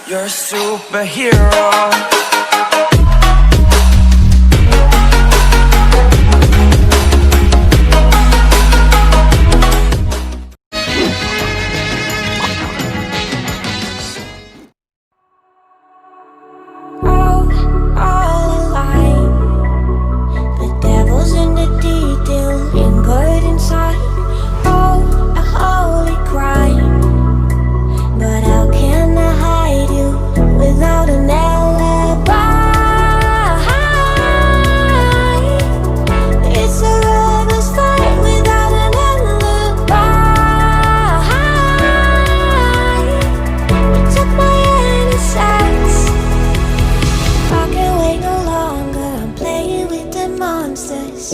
You're a superhero.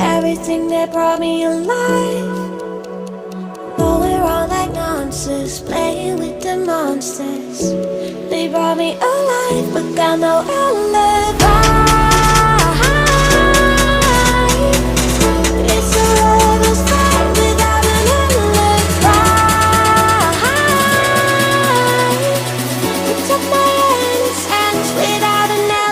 Everything that brought me alive, but we're all like monsters, playing with the monsters. They brought me alive, but got no alibi. It's a lover's fight without an alibi. We took my innocence without an alibi.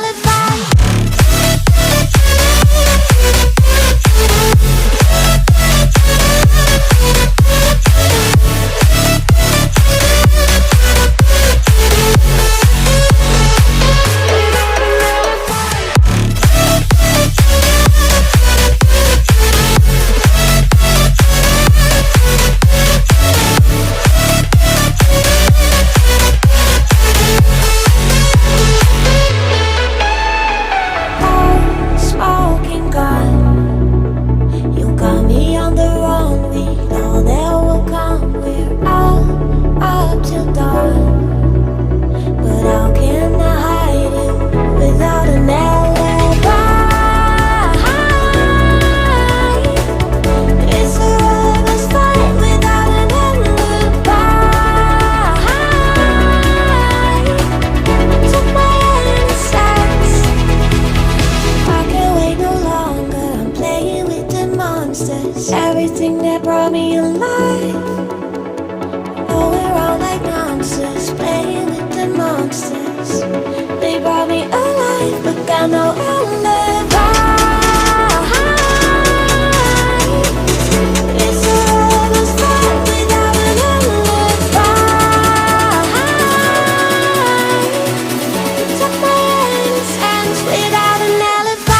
Everything that brought me alive, oh, we're all like monsters, playing with the monsters. They brought me alive, but got no alibi. It's a lover's fight without an alibi. Took my innocence without an alibi.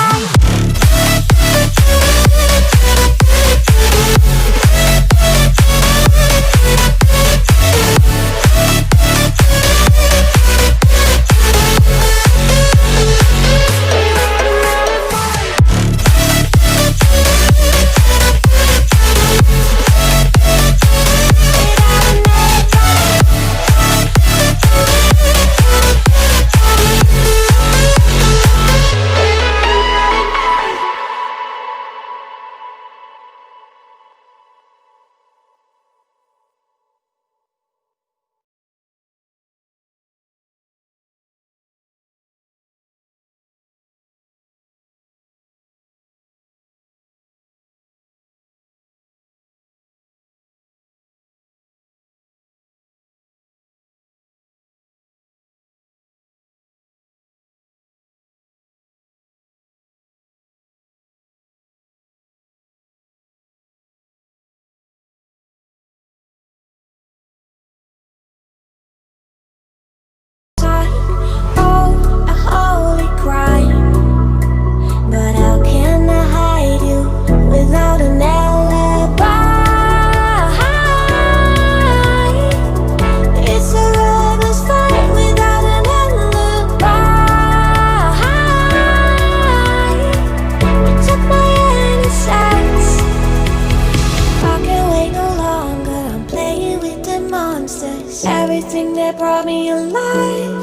Everything that brought me alive,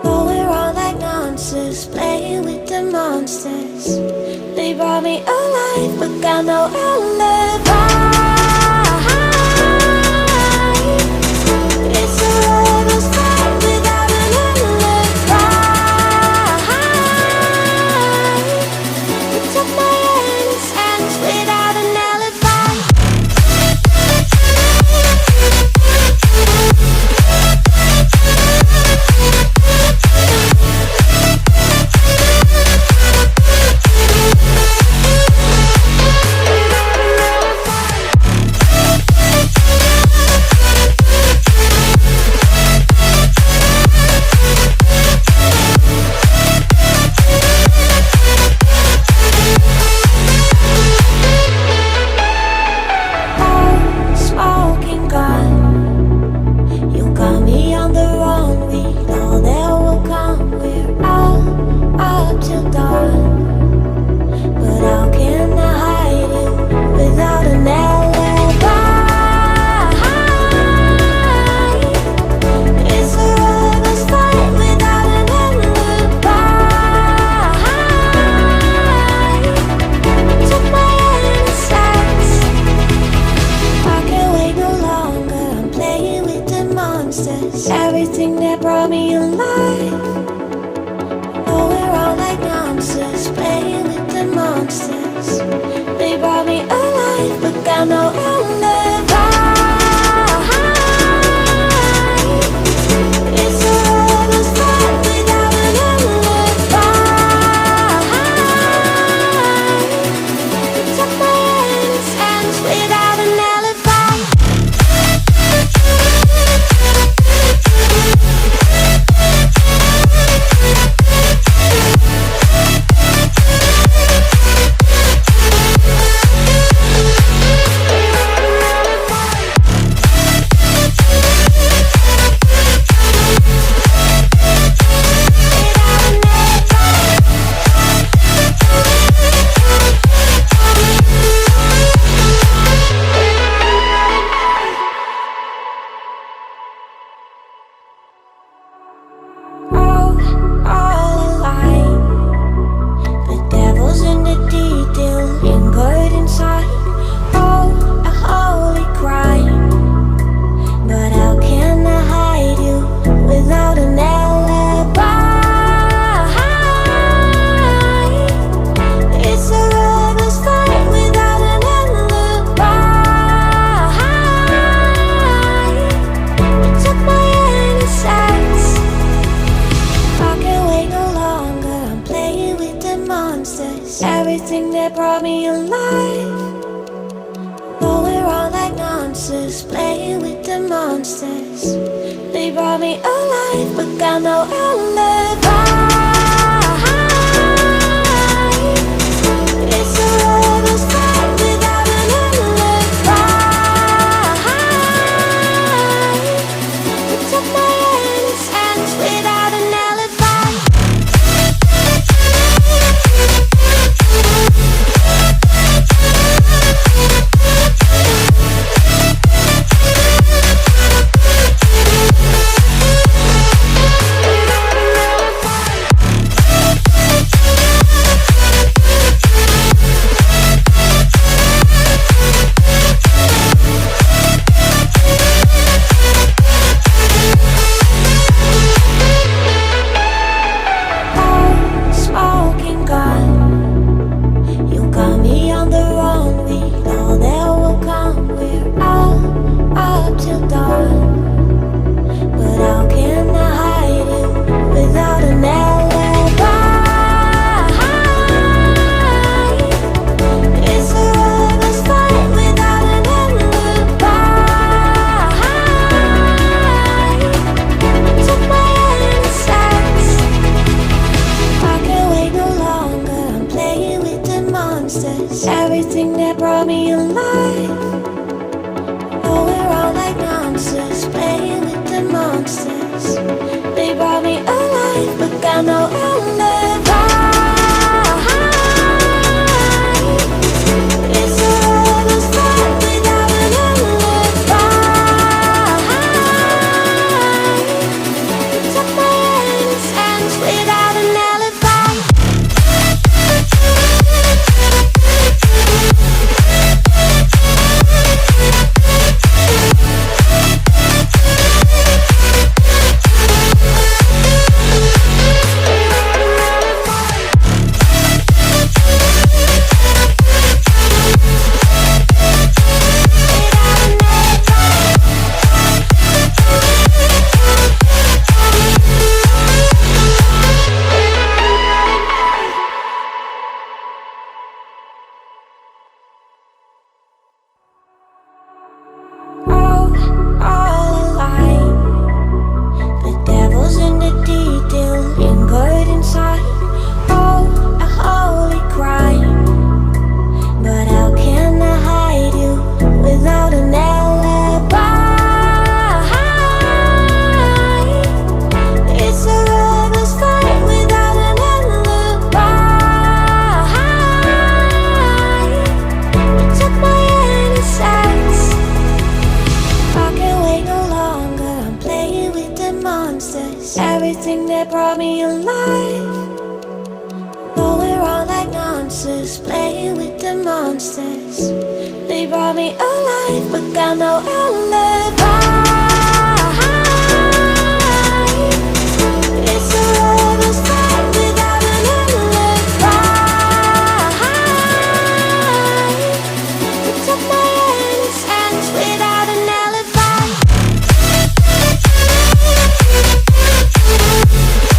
but we're all like monsters, playing with the monsters. They brought me alive, but got no alibi. It's a lover's fight without an alibi. We took my innocence without an alibi. everything that brought me alive. Oh, we're all like monsters, playing with the monsters. They brought me alive, but got no alibi. It's a lover's fight without an alibi. Took my hands without an alibi. Everything that brought me alive. Oh, we're all like monsters, playing with the monsters. They brought me alive, but got no alibi. It's a lover's fight without an alibi. Took my hands without an alibi. Everything that brought me alive. Oh, we're all like monsters, playing with the monsters. They brought me alive, but got no alibi. It's a lover's fight without an alibi. Took my hands without an alibi. Everything that brought me alive. Oh, we're all like monsters, playing with the monsters. They brought me alive, but got no alibi.